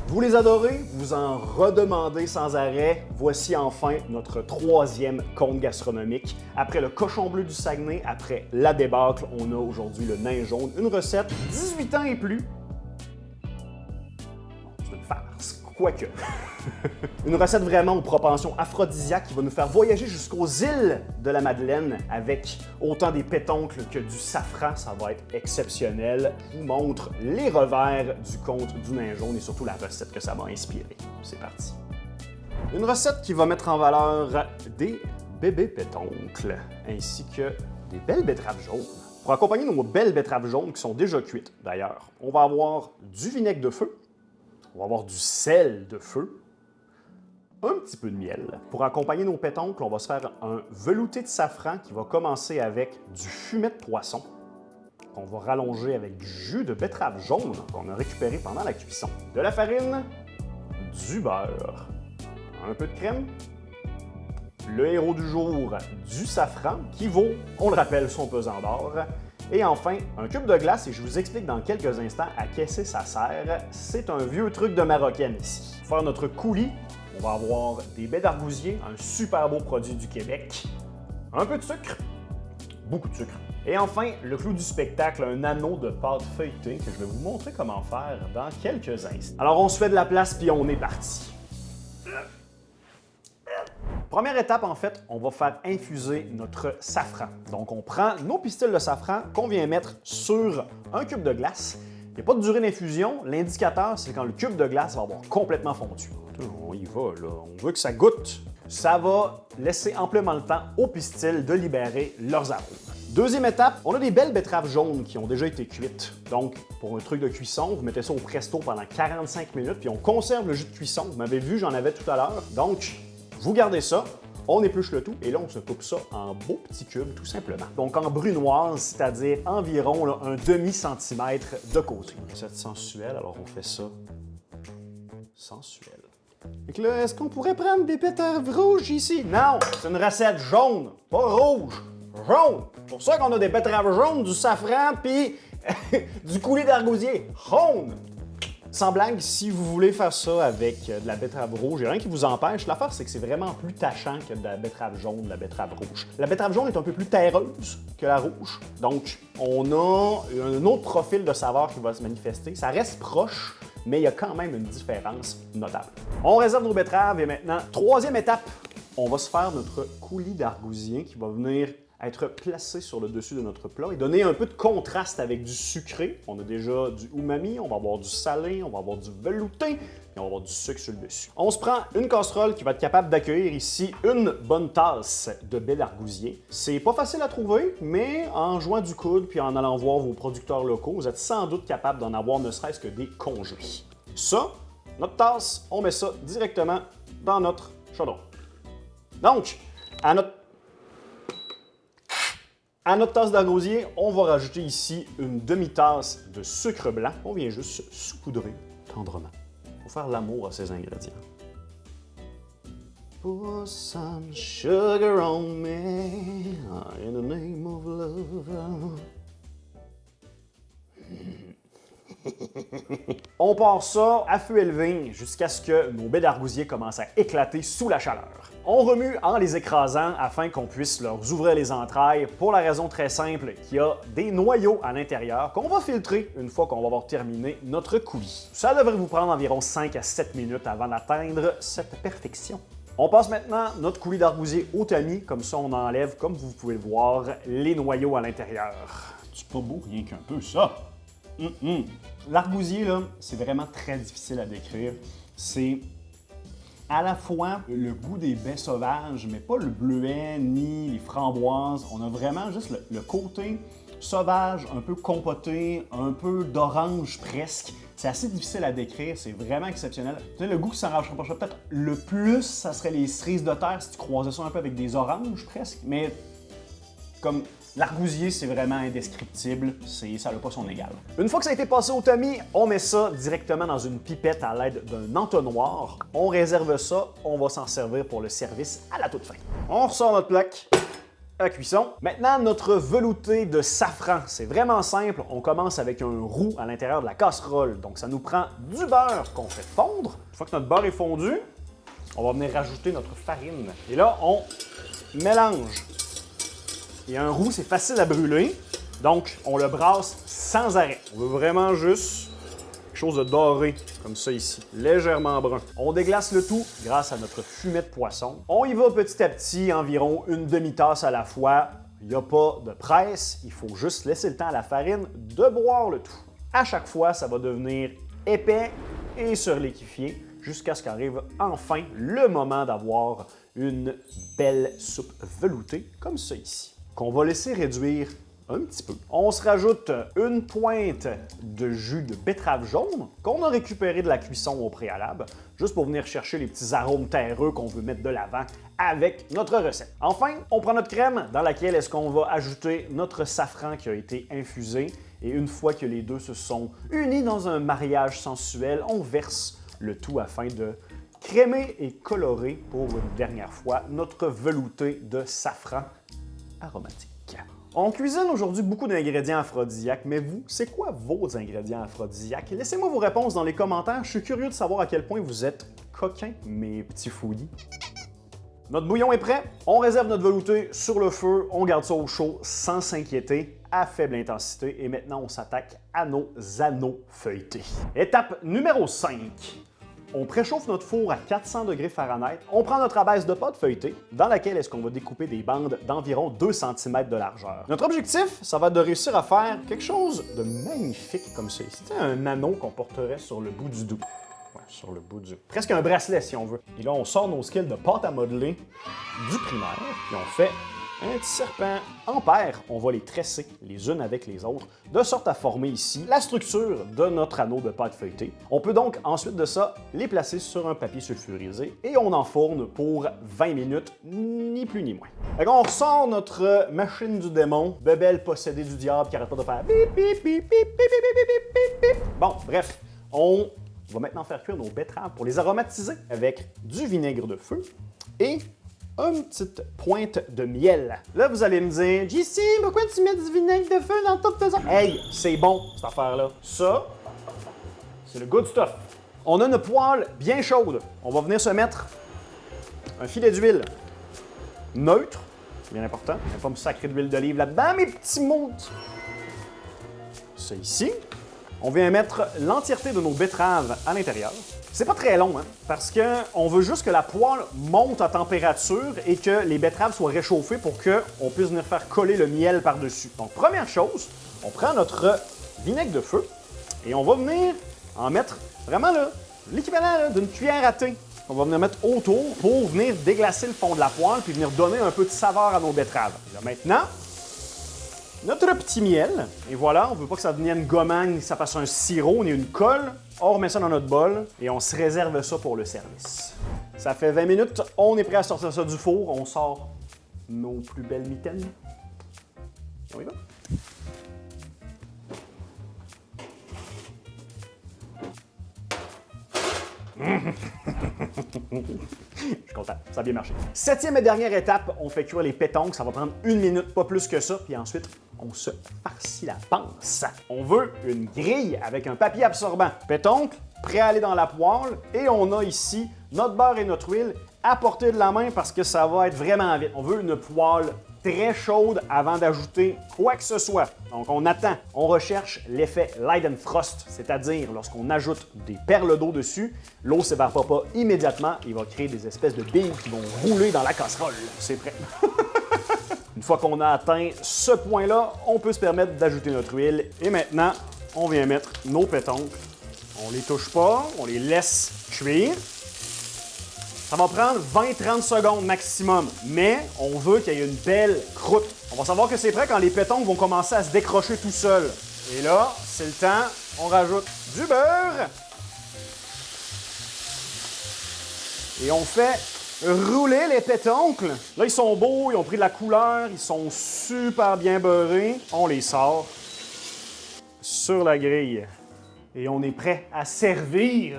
Vous les adorez, vous en redemandez sans arrêt. Voici enfin notre troisième conte gastronomique. Après le cochon bleu du Saguenay, après la débâcle, on a aujourd'hui le nain jaune. Une recette 18 ans et plus. C'est une farce, quoique. Une recette vraiment aux propensions aphrodisiaques qui va nous faire voyager jusqu'aux îles de la Madeleine avec autant des pétoncles que du safran. Ça va être exceptionnel. Je vous montre les revers du conte du nain jaune et surtout la recette que ça m'a inspiré. C'est parti. Une recette qui va mettre en valeur des bébés pétoncles ainsi que des belles betteraves jaunes. Pour accompagner nos belles betteraves jaunes qui sont déjà cuites d'ailleurs, on va avoir du vinaigre de feu, on va avoir du sel de feu, un petit peu de miel. Pour accompagner nos pétoncles, on va se faire un velouté de safran qui va commencer avec du fumet de poisson qu'on va rallonger avec du jus de betterave jaune qu'on a récupéré pendant la cuisson. De la farine, du beurre, un peu de crème, le héros du jour, du safran qui vaut, on le rappelle, son pesant d'or. Et enfin, un cube de glace, et je vous explique dans quelques instants à qu'est-ce que ça sert. C'est un vieux truc de marocaine ici. Pour faire notre coulis, on va avoir des baies d'argousier, un super beau produit du Québec, un peu de sucre, beaucoup de sucre. Et enfin, le clou du spectacle, un anneau de pâte feuilletée que je vais vous montrer comment faire dans quelques instants. Alors on se fait de la place puis on est parti. Première étape, en fait, on va faire infuser notre safran. Donc on prend nos pistils de safran qu'on vient mettre sur un cube de glace. Il n'y a pas de durée d'infusion. L'indicateur, c'est quand le cube de glace va avoir complètement fondu. On y va, là. On veut que ça goûte. Ça va laisser amplement le temps aux pistils de libérer leurs arômes. Deuxième étape, on a des belles betteraves jaunes qui ont déjà été cuites. Donc, pour un truc de cuisson, vous mettez ça au presto pendant 45 minutes, puis on conserve le jus de cuisson. Vous m'avez vu, j'en avais tout à l'heure. Donc, vous gardez ça. On épluche le tout et là, on se coupe ça en beaux petits cubes, tout simplement. Donc en brunoise, c'est-à-dire environ là, un demi-centimètre de côté. Recette sensuelle, alors on fait ça sensuel. Et que là, est-ce qu'on pourrait prendre des betteraves rouges ici? Non, c'est une recette jaune, pas rouge, jaune. C'est pour ça qu'on a des betteraves jaunes, du safran, puis du coulis d'argousier, jaune. Sans blague, si vous voulez faire ça avec de la betterave rouge, il n'y a rien qui vous empêche. L'affaire, c'est que c'est vraiment plus tachant que de la betterave jaune, de la betterave rouge. La betterave jaune est un peu plus terreuse que la rouge. Donc, on a un autre profil de saveur qui va se manifester. Ça reste proche, mais il y a quand même une différence notable. On réserve nos betteraves et maintenant, troisième étape, on va se faire notre coulis d'argousier qui va venir être placé sur le dessus de notre plat et donner un peu de contraste avec du sucré. On a déjà du umami, on va avoir du salé, on va avoir du velouté, et on va avoir du sucre sur le dessus. On se prend une casserole qui va être capable d'accueillir ici une bonne tasse de baies d'argousier. C'est pas facile à trouver, mais en jouant du coude puis en allant voir vos producteurs locaux, vous êtes sans doute capable d'en avoir ne serait-ce que des congelés. Ça, notre tasse, on met ça directement dans notre chaudron. Donc, à notre tasse d'argousier, on va rajouter ici une demi-tasse de sucre blanc. On vient juste saupoudrer tendrement pour faire l'amour à ces ingrédients. Pour some sugar on me, in the name of love. On part ça à feu élevé jusqu'à ce que nos baies d'argousier commencent à éclater sous la chaleur. On remue en les écrasant afin qu'on puisse leur ouvrir les entrailles pour la raison très simple qu'il y a des noyaux à l'intérieur qu'on va filtrer une fois qu'on va avoir terminé notre coulis. Ça devrait vous prendre environ 5 à 7 minutes avant d'atteindre cette perfection. On passe maintenant notre coulis d'argousier au tamis, comme ça on enlève, comme vous pouvez le voir, les noyaux à l'intérieur. C'est pas beau rien qu'un peu ça! L'argousier, là, c'est vraiment très difficile à décrire. C'est à la fois le goût des baies sauvages, mais pas le bleuet ni les framboises. On a vraiment juste le côté sauvage, un peu compoté, un peu d'orange presque. C'est assez difficile à décrire, c'est vraiment exceptionnel. Tu sais, le goût qui s'en rapprocherait peut-être le plus, ça serait les cerises de terre si tu croisais ça un peu avec des oranges presque, mais comme l'argousier, c'est vraiment indescriptible, ça n'a pas son égal. Une fois que ça a été passé au tamis, on met ça directement dans une pipette à l'aide d'un entonnoir. On réserve ça, on va s'en servir pour le service à la toute fin. On ressort notre plaque à cuisson. Maintenant, notre velouté de safran. C'est vraiment simple. On commence avec un roux à l'intérieur de la casserole. Donc, ça nous prend du beurre qu'on fait fondre. Une fois que notre beurre est fondu, on va venir rajouter notre farine. Et là, on mélange. Et un roux, c'est facile à brûler. Donc, on le brasse sans arrêt. On veut vraiment juste quelque chose de doré, comme ça ici, légèrement brun. On déglace le tout grâce à notre fumet de poisson. On y va petit à petit, environ une demi-tasse à la fois. Il n'y a pas de presse, il faut juste laisser le temps à la farine de boire le tout. À chaque fois, ça va devenir épais et surliquifié jusqu'à ce qu'arrive enfin le moment d'avoir une belle soupe veloutée comme ça ici, qu'on va laisser réduire un petit peu. On se rajoute une pointe de jus de betterave jaune qu'on a récupéré de la cuisson au préalable, juste pour venir chercher les petits arômes terreux qu'on veut mettre de l'avant avec notre recette. Enfin, on prend notre crème dans laquelle est-ce qu'on va ajouter notre safran qui a été infusé et une fois que les deux se sont unis dans un mariage sensuel, on verse le tout afin de crémer et colorer pour une dernière fois notre velouté de safran aromatique. On cuisine aujourd'hui beaucoup d'ingrédients aphrodisiaques, mais vous, c'est quoi vos ingrédients aphrodisiaques? Laissez-moi vos réponses dans les commentaires, je suis curieux de savoir à quel point vous êtes coquins, mes petits fouillis. Notre bouillon est prêt, on réserve notre velouté sur le feu, on garde ça au chaud sans s'inquiéter, à faible intensité, et maintenant on s'attaque à nos anneaux feuilletés. Étape numéro 5. On préchauffe notre four à 400 degrés Fahrenheit. On prend notre abaisse de pâte feuilletée, dans laquelle est-ce qu'on va découper des bandes d'environ 2 cm de largeur. Notre objectif, ça va être de réussir à faire quelque chose de magnifique comme ça ici. C'est un anneau qu'on porterait sur le bout du doigt. Ouais, sur le bout du... Presque un bracelet, si on veut. Et là, on sort nos skills de pâte à modeler du primaire, puis on fait un petit serpent en paire. On va les tresser les unes avec les autres, de sorte à former ici la structure de notre anneau de pâte feuilletée. On peut donc ensuite de ça les placer sur un papier sulfurisé et on enfourne pour 20 minutes, ni plus ni moins. Fait qu'on ressort notre machine du démon, bébelle possédée du diable qui arrête pas de faire bip bip bip bip bip bip bip bip bip. Bon, bref, on va maintenant faire cuire nos betteraves pour les aromatiser avec du vinaigre de feu et une petite pointe de miel. Là, vous allez me dire, JC, pourquoi tu mets du vinaigre de feu dans toutes tes... Hey, c'est bon, cette affaire-là. Ça, c'est le good stuff. On a une poêle bien chaude. On va venir se mettre un filet d'huile neutre, bien important. Il n'y a pas me sacrer d'huile d'olive là-dedans, mes petits mots. Ça ici. On vient mettre l'entièreté de nos betteraves à l'intérieur. C'est pas très long, hein, parce qu'on veut juste que la poêle monte en température et que les betteraves soient réchauffées pour qu'on puisse venir faire coller le miel par-dessus. Donc, première chose, on prend notre vinaigre de feu et on va venir en mettre vraiment l'équivalent d'une cuillère à thé. On va venir mettre autour pour venir déglacer le fond de la poêle puis venir donner un peu de saveur à nos betteraves. Et là, maintenant, notre petit miel, et voilà, on veut pas que ça devienne gommane, que ça fasse un sirop ni une colle. On remet ça dans notre bol et on se réserve ça pour le service. Ça fait 20 minutes, on est prêt à sortir ça du four, on sort nos plus belles mitaines. On y va? Je suis content, ça a bien marché. 7e et dernière étape, on fait cuire les pétoncles. Ça va prendre 1 minute, pas plus que ça. Puis ensuite, on se farcit la panse. On veut une grille avec un papier absorbant. Pétoncle, prêt à aller dans la poêle. Et on a ici notre beurre et notre huile à portée de la main parce que ça va être vraiment vite. On veut une poêle très chaude avant d'ajouter quoi que ce soit. Donc on attend, on recherche l'effet Leidenfrost, c'est-à-dire lorsqu'on ajoute des perles d'eau dessus, l'eau ne s'évapore pas immédiatement, il va créer des espèces de billes qui vont rouler dans la casserole. C'est prêt. Une fois qu'on a atteint ce point-là, on peut se permettre d'ajouter notre huile. Et maintenant, on vient mettre nos pétoncles. On les touche pas, on les laisse cuire. Ça va prendre 20-30 secondes maximum, mais on veut qu'il y ait une belle croûte. On va savoir que c'est prêt quand les pétoncles vont commencer à se décrocher tout seuls. Et là, c'est le temps, on rajoute du beurre. Et on fait rouler les pétoncles. Là, ils sont beaux, ils ont pris de la couleur, ils sont super bien beurrés. On les sort sur la grille. Et on est prêt à servir.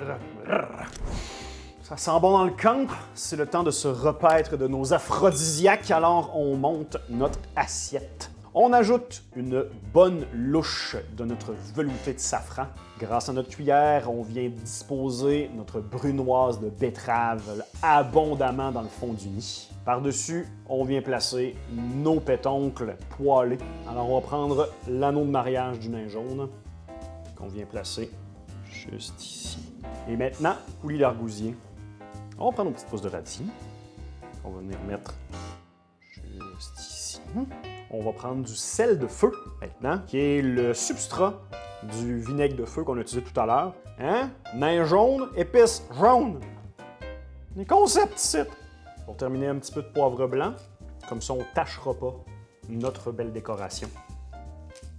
Ça sent bon dans le cancre. C'est le temps de se repaître de nos aphrodisiaques, alors on monte notre assiette. On ajoute une bonne louche de notre velouté de safran. Grâce à notre cuillère, on vient disposer notre brunoise de betterave abondamment dans le fond du nid. Par-dessus, on vient placer nos pétoncles poêlés. Alors on va prendre l'anneau de mariage du nain jaune qu'on vient placer juste ici. Et maintenant, coulis l'argousier. On va prendre nos petites pousses de radis. On va venir mettre juste ici. On va prendre du sel de feu maintenant, qui est le substrat du vinaigre de feu qu'on a utilisé tout à l'heure. Hein? Nain jaune, épices jaunes. Des concepts ici. Pour terminer, un petit peu de poivre blanc. Comme ça, on ne tachera pas notre belle décoration.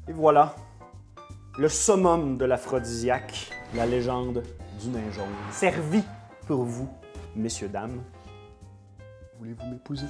Et voilà, le summum de l'aphrodisiaque, la légende du nain jaune. Servi pour vous, messieurs, dames. Voulez-vous m'épouser?